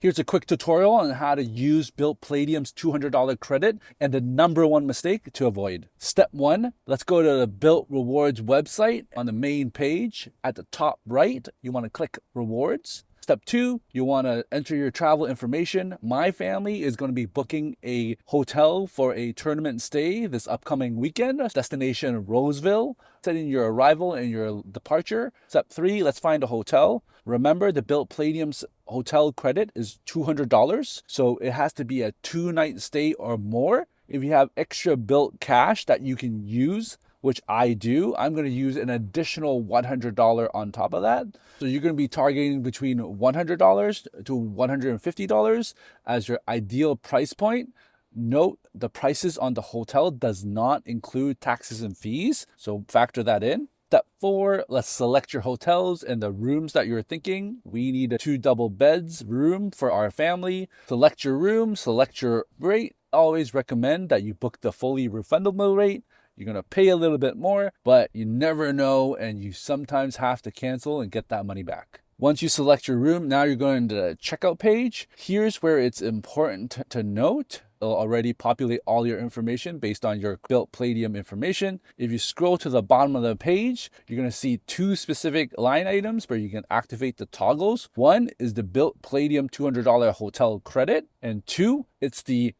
Here's a quick tutorial on how to use Bilt Palladium's $200 credit and the number one mistake to avoid. Step one, let's go to the Bilt Rewards website. On the main page at the top right, you want to click Rewards. Step two, you want to enter your travel information. My family is going to be booking a hotel for a tournament stay this upcoming weekend, destination Roseville. Set in your arrival and your departure. Step three, let's find a hotel. Remember, the Bilt Palladium's hotel credit is $200, so it has to be a 2-night stay or more. If you have extra Bilt Cash that you can use, which I do, I'm going to use an additional $100 on top of that. So you're going to be targeting between $100 to $150 as your ideal price point. Note the prices on the hotel does not include taxes and fees, so factor that in. Step four, let's select your hotels and the rooms that you're thinking. We need a 2 double beds room for our family. Select your room, select your rate. Always recommend that you book the fully refundable rate. You're going to pay a little bit more, but you never know, and you sometimes have to cancel and get that money back. Once you select your room, now you're going to the checkout page. Here's where it's important to note. It'll already populate all your information based on your Bilt Palladium information. If you scroll to the bottom of the page, you're going to see 2 specific line items where you can activate the toggles. One is the Bilt Palladium $200 hotel credit, and 2, it's the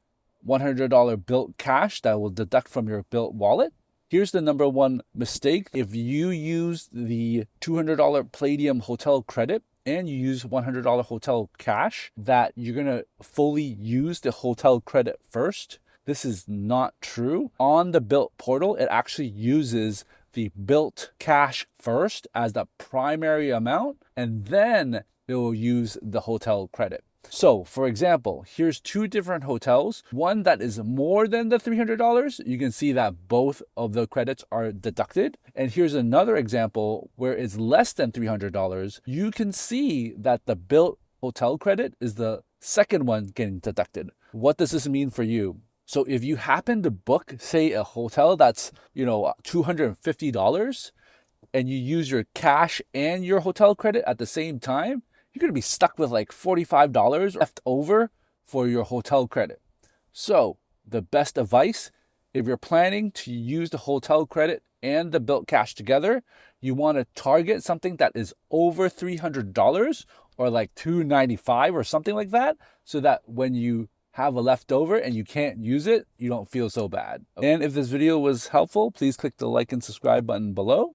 $100 Bilt Cash that will deduct from your Bilt wallet. Here's the number one mistake. If you use the $200 Palladium hotel credit and you use $100 hotel cash, that you're going to fully use the hotel credit first. This is not true. On the Bilt portal, it actually uses the Bilt Cash first as the primary amount, and then it will use the hotel credit. So, for example, here's 2 different hotels. One that is more than the $300. You can see that both of the credits are deducted. And here's another example where it's less than $300. You can see that the Bilt hotel credit is the second one getting deducted. What does this mean for you? So if you happen to book, say, a hotel that's, $250 and you use your cash and your hotel credit at the same time, you're going to be stuck with like $45 left over for your hotel credit. So the best advice, if you're planning to use the hotel credit and the Bilt Cash together, you want to target something that is over $300 or like $295 or something like that, so that when you have a leftover and you can't use it, you don't feel so bad. And if this video was helpful, please click the like and subscribe button below.